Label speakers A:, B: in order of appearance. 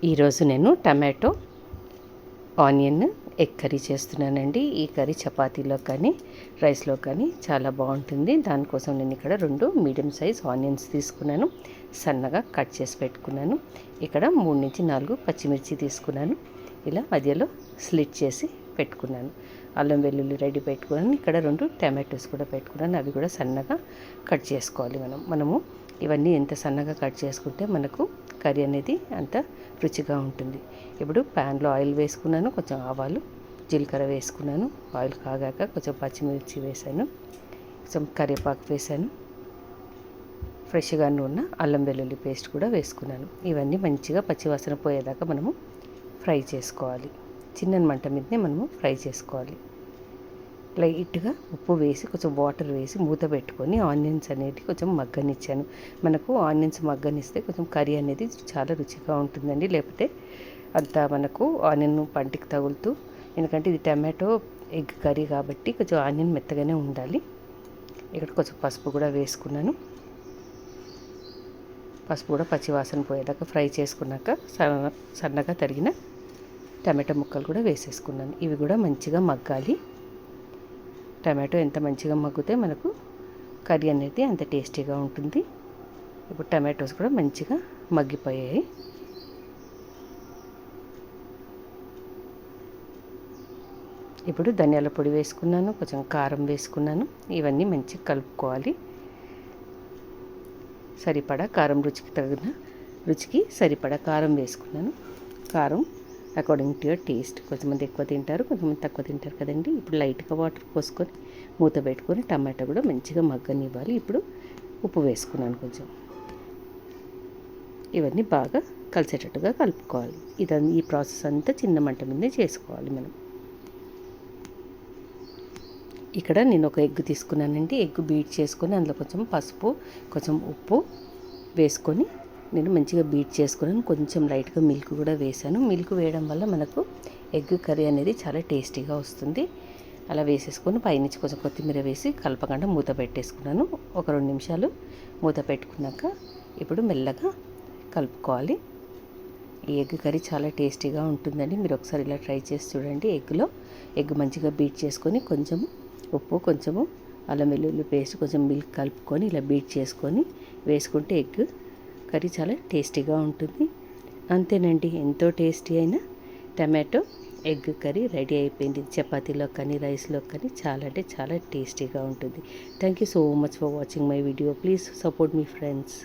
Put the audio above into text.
A: ఈరోజు నేను tomato onion egg curry చేస్తున్నానండి. ఈ కర్రీ చపాతీలో కానీ రైస్లో కానీ చాలా బాగుంటుంది. దానికోసం నేను ఇక్కడ 2 మీడియం సైజ్ ఆనియన్స్ తీసుకున్నాను, సన్నగా కట్ చేసి పెట్టుకున్నాను. ఇక్కడ 3 నుంచి 4 పచ్చిమిర్చి తీసుకున్నాను, ఇలా మధ్యలో స్లిట్ చేసి పెట్టుకున్నాను. అల్లం వెల్లుల్లి రెడీ పెట్టుకున్నాను. ఇక్కడ 2 టమాటోస్ కూడా పెట్టుకున్నాను, అవి కూడా సన్నగా కట్ చేసుకోవాలి. మనము ఇవన్నీ ఎంత సన్నగా కట్ చేసుకుంటే మనకు కర్రీ అనేది అంత రుచిగా ఉంటుంది. ఇప్పుడు ప్యాన్లో ఆయిల్ వేసుకున్నాను, కొంచెం ఆవాలు జీలకర్ర వేసుకున్నాను. ఆయిల్ కాగాక కొంచెం పచ్చిమిర్చి వేసాను, కొంచెం కరివేపాకు వేసాను, ఫ్రెష్గా ఉన్న అల్లం వెల్లుల్లి పేస్ట్ కూడా వేసుకున్నాను. ఇవన్నీ మంచిగా పచ్చివాసన పోయేదాకా మనము ఫ్రై చేసుకోవాలి. చిన్న మంట మీదనే మనము ఫ్రై చేసుకోవాలి. లైట్గా ఉప్పు వేసి కొంచెం వాటర్ వేసి మూత పెట్టుకొని ఆనియన్స్ అనేది కొంచెం మగ్గనిచ్చాను. మనకు ఆనియన్స్ మగ్గనిస్తే కొంచెం కర్రీ అనేది చాలా రుచిగా ఉంటుందండి. లేకపోతే అంతా మనకు ఆనియన్ పంటికి తగులుతూ, ఎందుకంటే ఇది టమాటో ఎగ్ కర్రీ కాబట్టి కొంచెం ఆనియన్ మెత్తగానే ఉండాలి. ఇక్కడ కొంచెం పసుపు కూడా వేసుకున్నాను. పసుపు కూడా పచ్చివాసన పోయేదాకా ఫ్రై చేసుకున్నాక సన్నగా తరిగిన టమాటో ముక్కలు కూడా వేసేసుకున్నాను. ఇవి కూడా మంచిగా మగ్గాలి. టమాటో ఎంత మంచిగా మగ్గితే మనకు కర్రీ అనేది అంత టేస్టీగా ఉంటుంది. ఇప్పుడు టమాటోస్ కూడా మంచిగా మగ్గిపోయాయి. ఇప్పుడు ధనియాల పొడి వేసుకున్నాను, కొంచెం కారం వేసుకున్నాను. ఇవన్నీ మంచిగా కలుపుకోవాలి. సరిపడా కారం, రుచికి సరిపడా కారం వేసుకున్నాను. కారం అకార్డింగ్ టు యువర్ టేస్ట్. కొంతమంది ఎక్కువ తింటారు, కొంతమంది తక్కువ తింటారు కదండి. ఇప్పుడు లైట్గా వాటర్ పోసుకొని మూత పెట్టుకొని టమాటా కూడా మంచిగా మగ్గనివ్వాలి. ఇప్పుడు ఉప్పు వేసుకున్నాను కొంచెం. ఇవన్నీ బాగా కలిసేటట్టుగా కలుపుకోవాలి. ఈ ప్రాసెస్ అంతా చిన్న మంట మీదే చేసుకోవాలి మనం. ఇక్కడ నేను ఒక ఎగ్ తీసుకున్నానండి. ఎగ్ బీట్ చేసుకొని అందులో కొంచెం పసుపు, కొంచెం ఉప్పు వేసుకొని నేను మంచిగా బీట్ చేసుకున్నాను. కొంచెం లైట్గా మిల్క్ కూడా వేసాను. మిల్క్ వేయడం వల్ల మనకు ఎగ్ కర్రీ అనేది చాలా టేస్టీగా వస్తుంది. అలా వేసేసుకొని పైనుంచి కొంచెం కొత్తిమీర వేసి కలపకుండా మూత పెట్టేసుకున్నాను. ఒక 2 నిమిషాలు మూత పెట్టుకున్నాక ఇప్పుడు మెల్లగా కలుపుకోవాలి. ఈ ఎగ్ కర్రీ చాలా టేస్టీగా ఉంటుందండి. మీరు ఒకసారి ఇలా ట్రై చేసి చూడండి. ఎగ్ మంచిగా బీట్ చేసుకొని కొంచెం ఉప్పు, కొంచెము అల్లం వెల్లుల్లి పేస్ట్, కొంచెం మిల్క్ కలుపుకొని ఇలా బీట్ చేసుకొని వేసుకుంటే ఎగ్ కర్రీ చాలా టేస్టీగా ఉంటుంది. అంతేనండి, ఎంతో టేస్టీ అయిన టమాటో ఎగ్ కర్రీ రెడీ అయిపోయింది. చపాతీలో కానీ రైస్లో కానీ చాలా అంటే చాలా టేస్టీగా ఉంటుంది. Thank you so much for watching my video. Please support me friends.